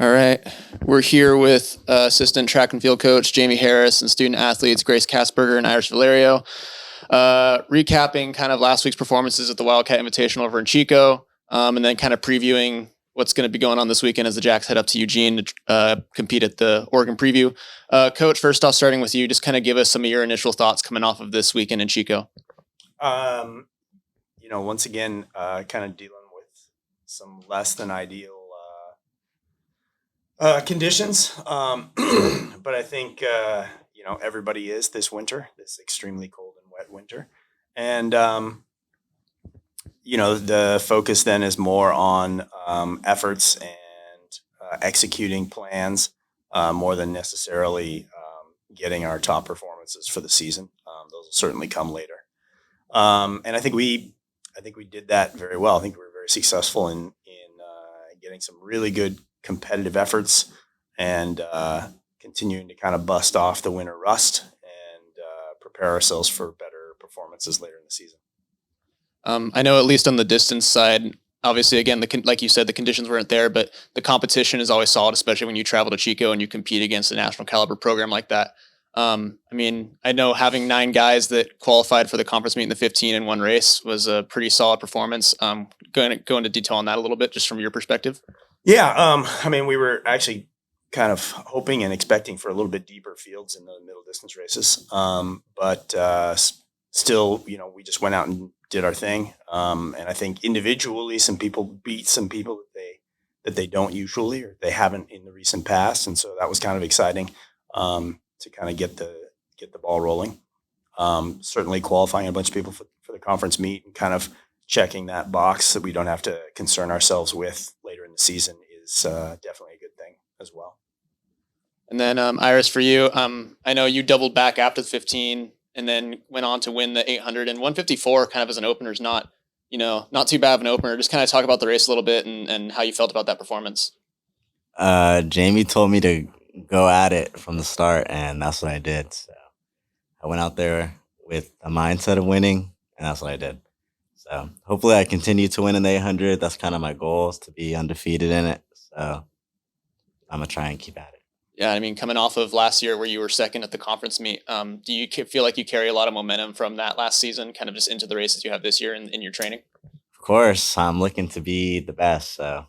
All right. We're here with assistant track and field coach Jamey Harris and student athletes Grace Kasberger and Aris Valerio. Recapping kind of last week's performances at the Wildcat Invitational over in Chico, and then kind of previewing what's going to be going on this weekend as the Jacks head up to Eugene to compete at the Oregon Preview. Coach, first off, starting with you, just kind of give us some of your initial thoughts coming off of this weekend in Chico. Once again, kind of dealing with some less than ideal conditions. But I think, everybody is this winter, this extremely cold and wet winter. And, the focus then is more on efforts and executing plans more than necessarily getting our top performances for the season. Those will certainly come later. And I think we did that very well. I think we were very successful in getting some really good competitive efforts and continuing to kind of bust off the winter rust and prepare ourselves for better performances later in the season. I know at least on the distance side, obviously, again, like you said, the conditions weren't there, but the competition is always solid, especially when you travel to Chico and you compete against a national caliber program like that. I know having 9 guys that qualified for the conference meet in the 15 in one race was a pretty solid performance. Go into detail on that a little bit, just from your perspective. Yeah, we were actually kind of hoping and expecting for a little bit deeper fields in the middle distance races. But still, we just went out and did our thing. And I think individually, some people beat some people that they don't usually, or they haven't in the recent past. And so that was kind of exciting to kind of get the ball rolling. Certainly qualifying a bunch of people for the conference meet and kind of checking that box that we don't have to concern ourselves with later in the season is definitely a good thing as well. And then Iris, for you, I know you doubled back after the 15 and then went on to win the 800, and 154 kind of as an opener is not too bad of an opener. Just kind of talk about the race a little bit and how you felt about that performance. Jamey told me to go at it from the start, and that's what I did. So I went out there with a mindset of winning, and that's what I did. So hopefully I continue to win in the 800. That's kind of my goal, is to be undefeated in it. So I'm going to try and keep at it. Yeah, coming off of last year where you were second at the conference meet, do you feel like you carry a lot of momentum from that last season, kind of just into the races you have this year in your training? Of course, I'm looking to be the best. So.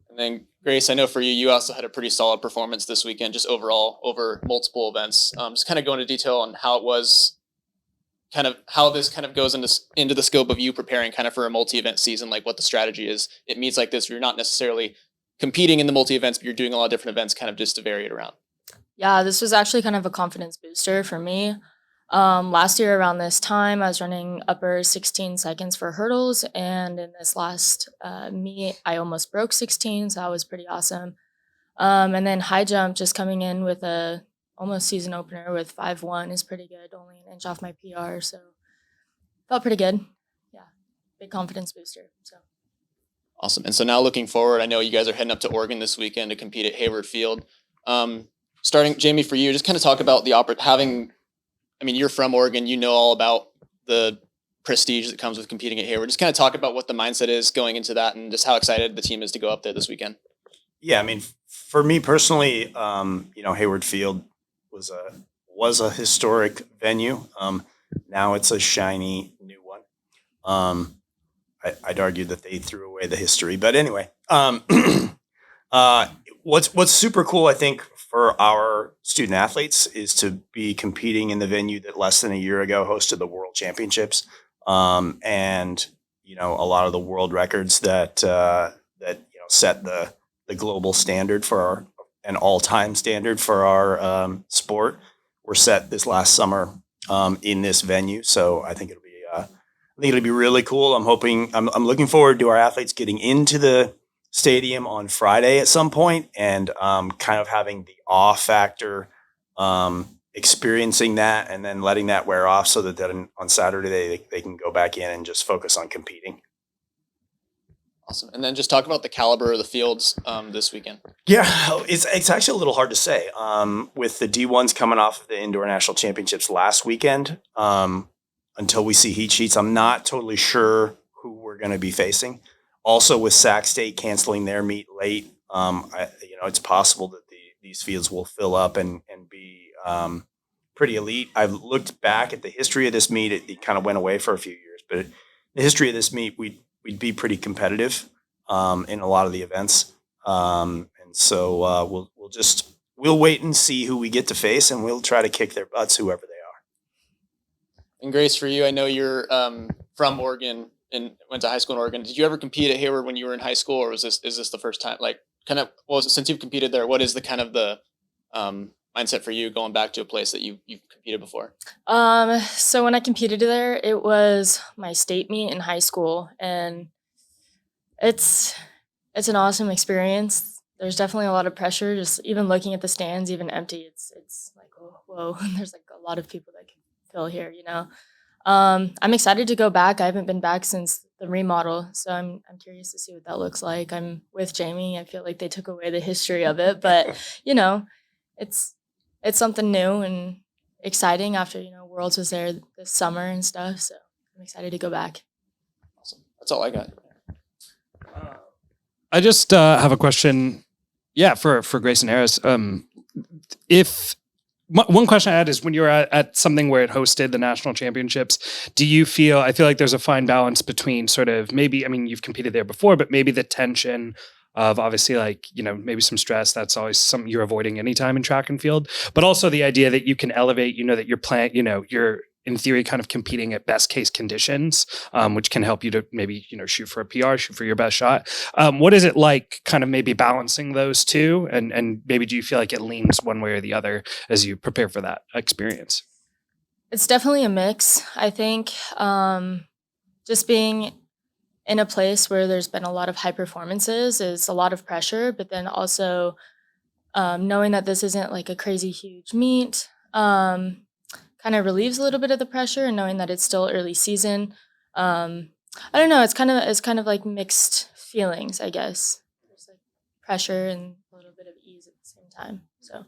And then Grace, I know for you, you also had a pretty solid performance this weekend, just overall over multiple events. Just kind of go into detail on how it was, kind of how this kind of goes into the scope of you preparing kind of for a multi-event season, like what the strategy is. It meets like this, you're not necessarily competing in the multi-events, but you're doing a lot of different events kind of just to vary it around. Yeah, this was actually kind of a confidence booster for me. Last year around this time, I was running upper 16 seconds for hurdles, and in this last meet, I almost broke 16, so that was pretty awesome. And then high jump, just coming in with a almost season opener with 5.1 is pretty good, only an inch off my PR, so felt pretty good. Yeah, big confidence booster. So awesome. And so now looking forward, I know you guys are heading up to Oregon this weekend to compete at Hayward Field. Starting, Jamey, for you, just kind of talk about you're from Oregon, you know all about the prestige that comes with competing at Hayward. Just kind of talk about what the mindset is going into that and just how excited the team is to go up there this weekend. Yeah, for me personally, Hayward Field was a historic venue. Now it's a shiny new one. I'd argue that they threw away the history, but anyway, what's super cool, I think, for our student athletes is to be competing in the venue that less than a year ago hosted the World Championships, and a lot of the world records that set the global standard for an all-time standard for our sport were set this last summer in this venue. So I think it'll be really cool. I'm looking forward to our athletes getting into the stadium on Friday at some point and kind of having the awe factor, experiencing that and then letting that wear off so that then on Saturday they can go back in and just focus on competing. Awesome. And then just talk about the caliber of the fields this weekend. Yeah, it's actually a little hard to say. With the D1s coming off of the Indoor National Championships last weekend, until we see heat sheets, I'm not totally sure who we're going to be facing. Also, with Sac State canceling their meet late, It's possible that these fields will fill up and be pretty elite. I've looked back at the history of this meet. It kind of went away for a few years, but the history of this meet, we'd be pretty competitive in a lot of the events. And so we'll wait and see who we get to face, and we'll try to kick their butts, whoever they are. And Grace, for you, I know you're from Oregon and went to high school in Oregon. Did you ever compete at Hayward when you were in high school, or is this the first time? Like, since you've competed there, what is the kind of the mindset for you going back to a place that you've competed before? So when I competed there, it was my state meet in high school, and it's an awesome experience. There's definitely a lot of pressure. Just even looking at the stands, even empty, it's like, oh, whoa. There's like a lot of people that can fill here, you know. I'm excited to go back. I haven't been back since the remodel, so I'm curious to see what that looks like. I'm with Jamey. I feel like they took away the history of it, but you know, it's something new and exciting after, you know, Worlds was there this summer and stuff. So I'm excited to go back. Awesome. That's all I got. I just have a question. Yeah, for Grace and Aris. One question I had is, when you were at something where it hosted the national championships, do you feel, I feel like there's a fine balance between sort of maybe, I mean, you've competed there before, but maybe the tension of obviously, like, you know, maybe some stress, that's always something you're avoiding anytime in track and field, but also the idea that you can elevate, you know, that you're playing, you know, you're in theory kind of competing at best case conditions, which can help you to maybe, you know, shoot for a PR, shoot for your best shot. What is it like kind of maybe balancing those two? And maybe do you feel like it leans one way or the other as you prepare for that experience? It's definitely a mix. I think just being in a place where there's been a lot of high performances is a lot of pressure, but then also knowing that this isn't like a crazy huge meet, kind of relieves a little bit of the pressure, and knowing that it's still early season. I don't know. It's kind of like mixed feelings, I guess. There's like pressure and a little bit of ease at the same time. So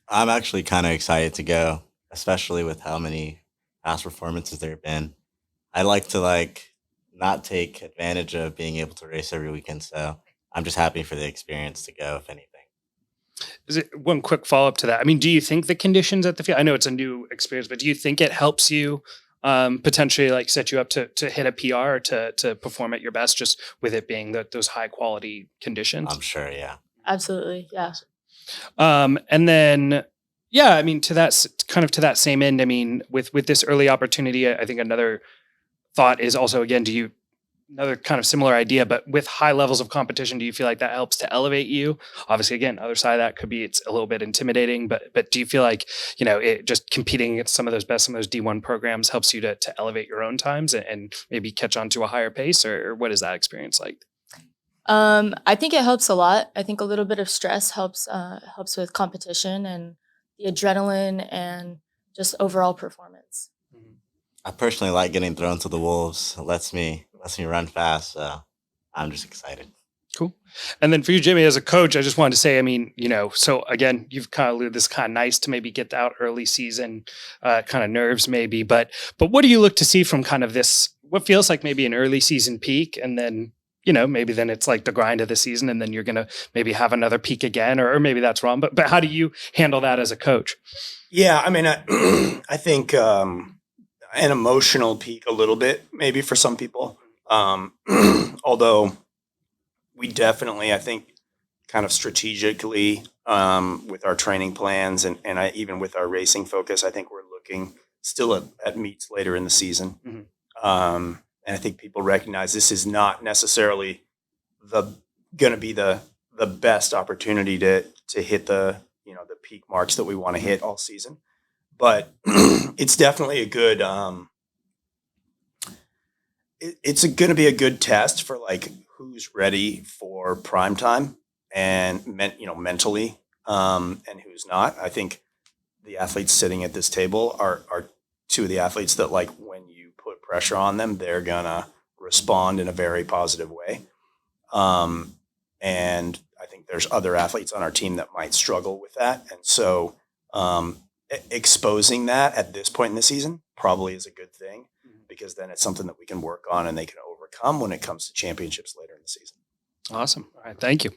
I'm actually kind of excited to go, especially with how many past performances there have been. I like to not take advantage of being able to race every weekend, so I'm just happy for the experience to go, if anything. Is it one quick follow up to that? I mean, do you think the conditions at the field, I know it's a new experience, but do you think it helps you potentially like set you up to hit a PR or to perform at your best, just with it being those high quality conditions? I'm sure, yeah. absolutely, yeah. And then, yeah, I mean, to that same end, I mean, with this early opportunity, I think another thought is also, again, another kind of similar idea, but with high levels of competition, do you feel like that helps to elevate you? Obviously, again, other side of that could be it's a little bit intimidating, but do you feel like, you know, it just competing against some of those D1 programs helps you to elevate your own times and maybe catch on to a higher pace, or what is that experience like? I think it helps a lot. I think a little bit of stress helps with competition and the adrenaline and just overall performance. I personally like getting thrown to the wolves. It lets me run fast, so I'm just excited. Cool. And then for you, Jamey, as a coach, I just wanted to say, I mean, you know, so again, you've kind of alluded this kind of nice to maybe get out early season, kind of nerves maybe, but what do you look to see from kind of this, what feels like maybe an early season peak, and then, you know, maybe then it's like the grind of the season and then you're going to maybe have another peak again, or maybe that's wrong, but how do you handle that as a coach? Yeah, I mean, I think an emotional peak a little bit, maybe for some people. Although we definitely, I think, kind of strategically with our training plans and even with our racing focus, I think we're looking still at meets later in the season. Mm-hmm. And I think people recognize this is not necessarily going to be the best opportunity to hit the peak marks that we want to hit all season. But it's definitely a good it's going to be a good test for like who's ready for prime time and mentally and who's not. I think the athletes sitting at this table are two of the athletes that, like, when you put pressure on them, they're gonna respond in a very positive way. And I think there's other athletes on our team that might struggle with that. And so exposing that at this point in the season probably is a good thing, because then it's something that we can work on and they can overcome when it comes to championships later in the season. Awesome. All right. Thank you.